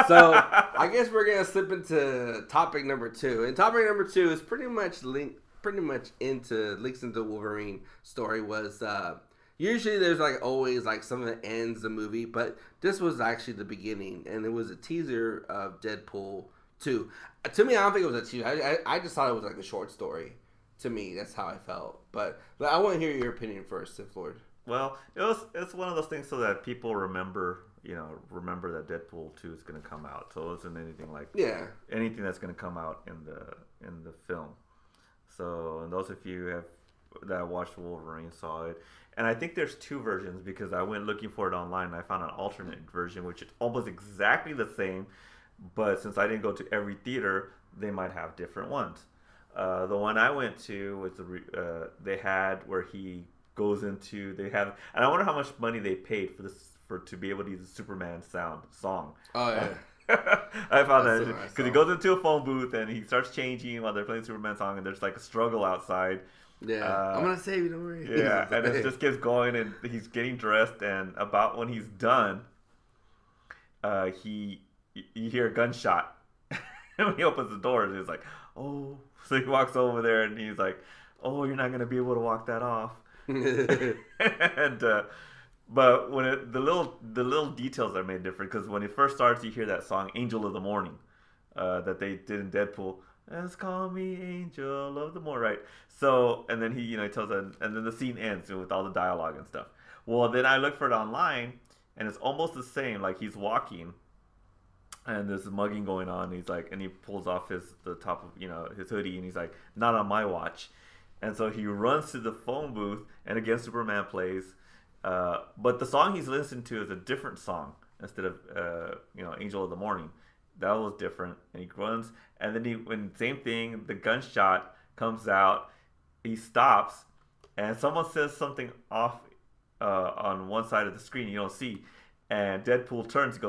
So I guess we're gonna slip into topic number two, and topic number two is pretty much into links into Wolverine story was usually there's like always like something that ends the movie, but this was actually the beginning, and it was a teaser of Deadpool 2. To me, I don't think it was a teaser. I just thought it was like a short story. To me, that's how I felt. But I want to hear your opinion first, Sith Lord. Well, it's one of those things so that people remember, remember that Deadpool 2 is going to come out. So it isn't anything like anything that's going to come out in the film. So, and those of you that watched Wolverine saw it. And I think there's two versions because I went looking for it online and I found an alternate version which is almost exactly the same, but since I didn't go to every theater, they might have different ones. The one I went to was they had where he goes into and I wonder how much money they paid to be able to use the Superman song. Oh yeah. I found that because he goes into a phone booth and he starts changing while they're playing Superman song and there's like a struggle outside. Yeah, I'm gonna save you, don't worry. Yeah, and it just keeps going and he's getting dressed and about when he's done, you hear a gunshot. And when he opens the door, he's like, oh. So he walks over there and he's like, oh, you're not gonna be able to walk that off. And but when the little details are made different because when it first starts, you hear that song "Angel of the Morning" that they did in Deadpool. Let's call me Angel of the Morning, right? So and then he tells them, and then the scene ends with all the dialogue and stuff. Well, then I looked for it online, and it's almost the same. Like he's walking, and there's mugging going on. He's like, and he pulls off the top of his hoodie, and he's like, "Not on my watch." And so he runs to the phone booth, and again Superman plays. But the song he's listening to is a different song instead of Angel of the Morning. That was different. And he runs, and then when same thing, the gunshot comes out. He stops, and someone says something off on one side of the screen you don't see, and Deadpool turns.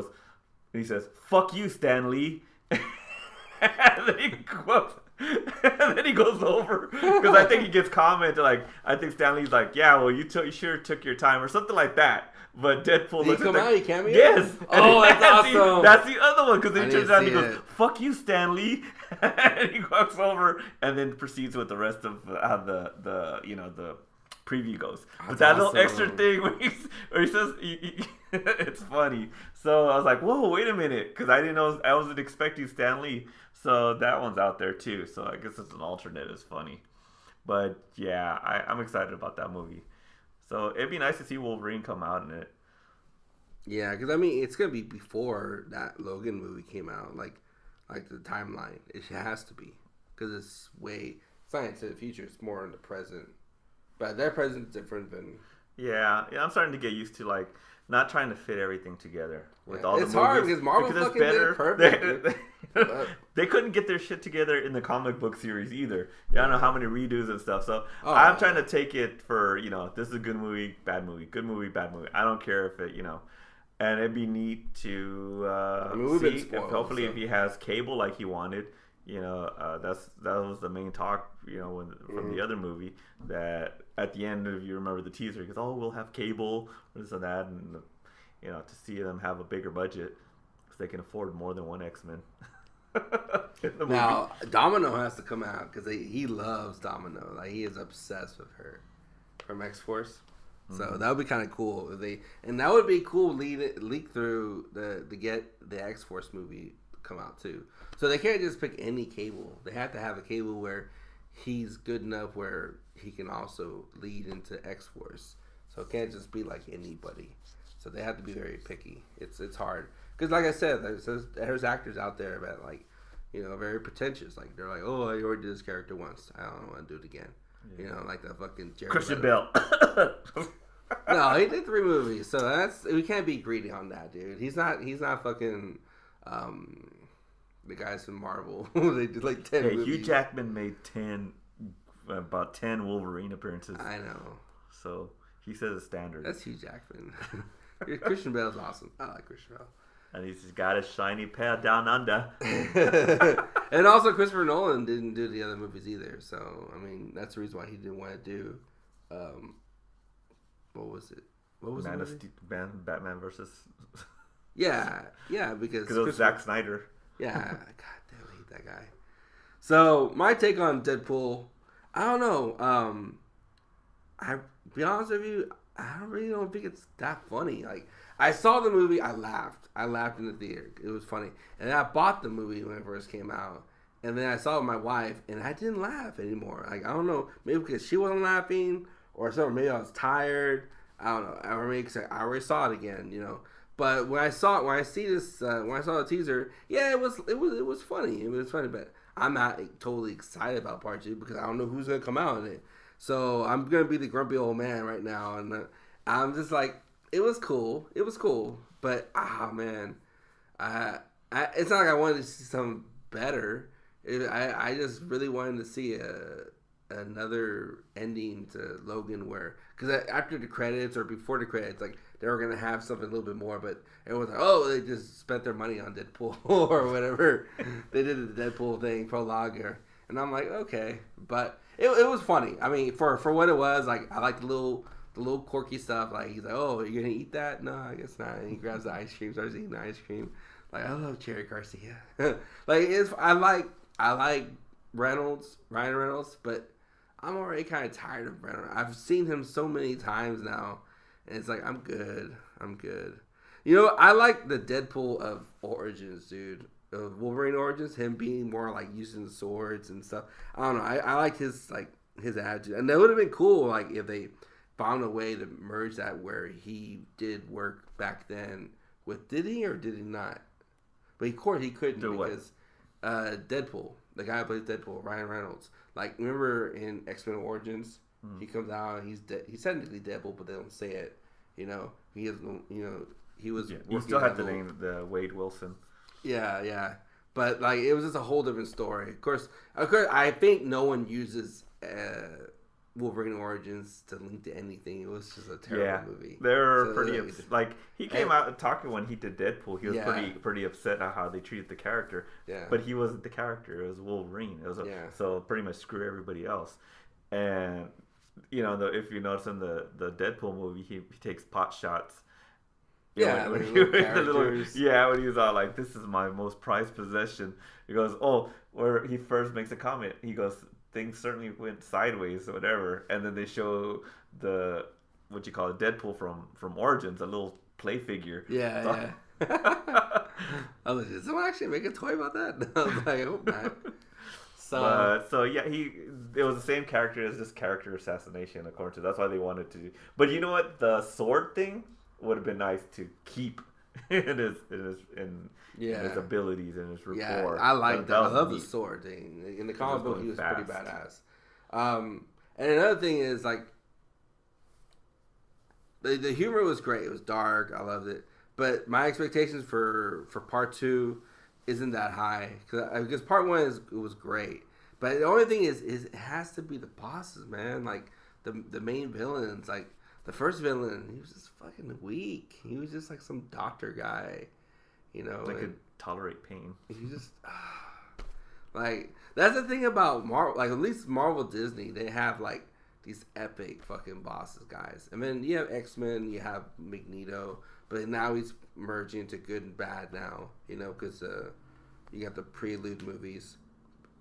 He says, "Fuck you, Stan Lee." And then he goes over because I think he gets commented like, I think Stanley's like, yeah, well, you sure took your time or something like that. But Deadpool looks at out, he cameo? Yes. Oh, that's awesome. That's the other one because then he turns around and he goes, "Fuck you, Stanley," and he walks over and then proceeds with the rest of how the preview goes. But that little extra thing where he says, it's funny. So I was like, whoa, wait a minute, because I didn't know, I wasn't expecting Stan Lee. So that one's out there too. So I guess it's an alternate. It's funny. But yeah, I'm excited about that movie. So it'd be nice to see Wolverine come out in it. Yeah, because I mean, it's gonna be before that Logan movie came out. Like the timeline, it has to be because it's not into the future. It's more in the present. But their present's different than. Yeah, I'm starting to get used to like not trying to fit everything together with all the movies. It's hard because Marvel fucking did it perfect. They couldn't get their shit together in the comic book series either. I don't know how many redos and stuff. So I'm trying to take it for, this is a good movie, bad movie, good movie, bad movie. I don't care if it, and it'd be neat to see if hopefully if he has cable like he wanted. That was the main talk, from the other movie, that at the end, if you remember the teaser, he goes, "Oh, we'll have cable, this and that," and to see them have a bigger budget because they can afford more than one X-Men. Now, Domino has to come out because he loves Domino. Like he is obsessed with her from X-Force. So that would be kind of cool if and that would be cool leak through to get the X-Force movie come out too. So they can't just pick any cable. They have to have a cable where he's good enough where he can also lead into X-Force. So it can't just be like anybody. So they have to be very picky. It's hard because, like I said, there's actors out there that very pretentious. Like they're like, "Oh, I already did this character once. I don't want to do it again." Yeah. Like the fucking Jared Christian Bale. No, he did 3 movies, so we can't be greedy on that, dude. He's not fucking the guys from Marvel. They did like 10 movies. Hugh Jackman made about 10 Wolverine appearances. I know. So he says a standard. That's Hugh Jackman. Christian Bale's awesome. I like Christian Bale. And he's got his shiny pair down under. And also Christopher Nolan didn't do the other movies either. So, I mean, that's the reason why he didn't want to do... what was it? What was Batman versus... Yeah, because it was Zack Snyder. Yeah, God damn, I hate that guy. So my take on Deadpool, I don't know. I be honest with you, I don't think it's that funny. Like I saw the movie, I laughed. I laughed in the theater. It was funny, and I bought the movie when it first came out. And then I saw it with my wife, and I didn't laugh anymore. Like I don't know, maybe because she wasn't laughing, or something. Maybe I was tired. I don't know. Or maybe 'cause I already saw it again, you know. But when I saw it, when I saw the teaser, yeah, it was funny. It was funny, but I'm not totally excited about part two because I don't know who's gonna come out in it. So I'm gonna be the grumpy old man right now, and I'm just like, it was cool. It was cool, but man, it's not like I wanted to see something better. I just really wanted to see another ending to Logan where, because after the credits or before the credits, like they were gonna have something a little bit more, but everyone's like, oh, they just spent their money on Deadpool or whatever. They did the Deadpool thing prologue, and I'm like, okay, but it was funny. I mean, for what it was, like I like the little quirky stuff. Like he's like, oh, you're gonna eat that? No, I guess not. And he grabs the ice cream, starts eating the ice cream. Like I love Cherry Garcia. Like I like Ryan Reynolds, but I'm already kind of tired of Reynolds. I've seen him so many times now, and it's like I'm good. You know, I like the Deadpool of Origins, dude. Of Wolverine Origins, him being more like using swords and stuff. I don't know. I like his attitude, and that would have been cool. Like if they found a way to merge that where he did work back then with, did he or did he not? But of course he couldn't because Deadpool, the guy who plays Deadpool, Ryan Reynolds. Like remember in X-Men Origins, he comes out and he's technically Deadpool, but they don't say it. You know, he has he was. Yeah, you still have the name the Wade Wilson. Yeah, but like it was just a whole different story. Of course, I think no one uses Wolverine Origins to link to anything. It was just a terrible movie. They're pretty like he came out talking when he did Deadpool. He was pretty upset at how they treated the character. Yeah, but he wasn't the character. It was Wolverine. It was so pretty much screw everybody else. And you know, if you notice in the Deadpool movie, he takes pot shots. Yeah, when he was all like, "This is my most prized possession." He goes, "Oh," where he first makes a comment. He goes, "Things certainly went sideways or whatever," and then they show the what you call it, Deadpool from Origins, a little play figure. Yeah. I was like, did someone actually make a toy about that? I was like, I hope not. So yeah, it was the same character as this character assassination, according to. That's why they wanted to. But you know what? The sword thing would have been nice to keep in his abilities and his rapport. Yeah, I like that. I love the sword thing. In the comic book, he was pretty badass. And another thing is like the humor was great. It was dark. I loved it. But my expectations for part two isn't that high because part one it was great. But the only thing is it has to be the bosses, man. Like the main villains, like. The first villain, he was just fucking weak. He was just like some doctor guy, you know. That could tolerate pain. He just like that's the thing about Marvel. Like at least Marvel Disney, they have like these epic fucking bosses, guys. And then you have X-Men, you have Magneto, but now he's merging into good and bad now, you know, because you got the Prelude movies,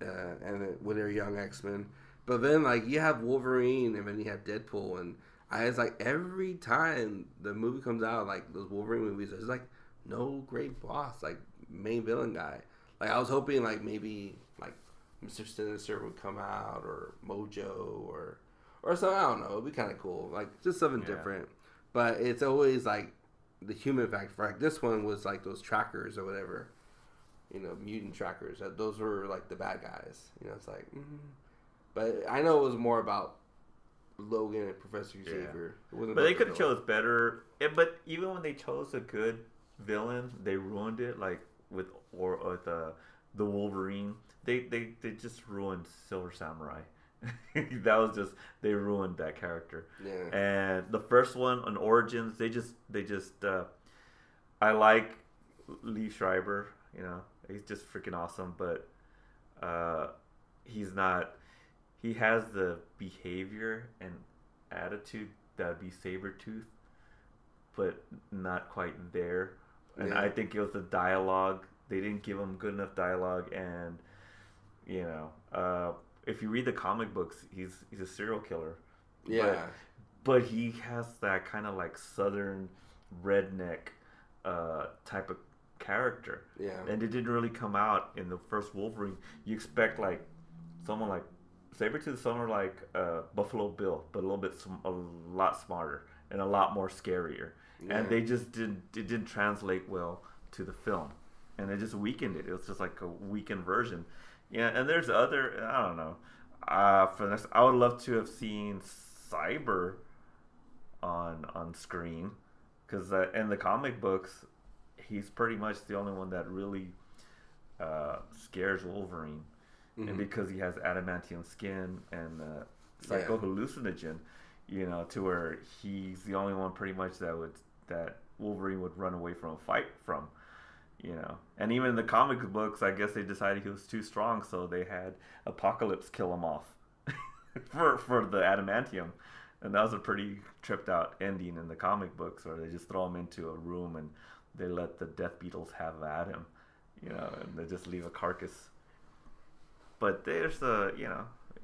and when they're young X-Men. But then like you have Wolverine, and then you have Deadpool, and it's like every time the movie comes out, like those Wolverine movies, there's like no great boss, like main villain guy. Like I was hoping like maybe like Mr. Sinister would come out or Mojo or something. I don't know. It'd be kind of cool, like just something different. But it's always like the human factor. Like this one was like those trackers or whatever, you know, mutant trackers. Those were like the bad guys. You know, it's like, but I know it was more about Logan and Professor Xavier. But they could have chose better. But even when they chose a good villain, they ruined it. Like with the Wolverine, they just ruined Silver Samurai. That was just they ruined that character. Yeah. And the first one on Origins, they just I like Lee Schreiber. You know, he's just freaking awesome. But he's not. He has the behavior and attitude that would be Sabretooth, but not quite there. And I think it was the dialogue. They didn't give him good enough dialogue, and if you read the comic books, he's a serial killer. Yeah. But he has that kind of like southern redneck type of character. Yeah. And it didn't really come out in the first Wolverine. You expect like someone like Sabretooth, someone like Buffalo Bill, but a lot smarter and a lot more scarier. Yeah. And it didn't translate well to the film. And it just weakened it. It was just like a weakened version. Yeah, and there's other, I don't know. For this, I would love to have seen Cyber on screen, because in the comic books, he's pretty much the only one that really scares Wolverine, and because he has adamantium skin and psycho-hallucinogen, to where he's the only one pretty much that Wolverine would run away from a fight from. And even in the comic books, I guess they decided he was too strong, so they had Apocalypse kill him off for the adamantium, and that was a pretty tripped out ending in the comic books, where they just throw him into a room and they let the Death Beetles have at him, and they just leave a carcass. But there's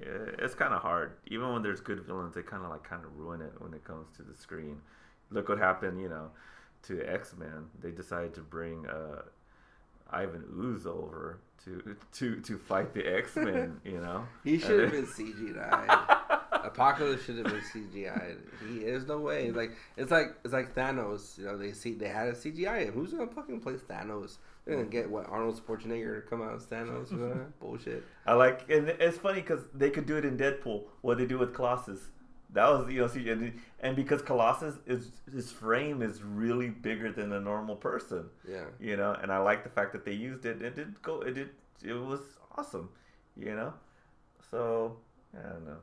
it's kind of hard. Even when there's good villains, they kind of ruin it when it comes to the screen. Look what happened, to X-Men. They decided to bring Ivan Ooze over to fight the X-Men. He should have been CGI'd. Apocalypse should have been CGI'd. There's no way. It's like Thanos. They had a CGI him. Who's gonna fucking play Thanos? They're gonna get Arnold Schwarzenegger to come out as Thanos. Bullshit. And it's funny because they could do it in Deadpool. What they do with Colossus. That was and because Colossus his frame is really bigger than a normal person. Yeah. And I like the fact that they used it. It was awesome. So I don't know.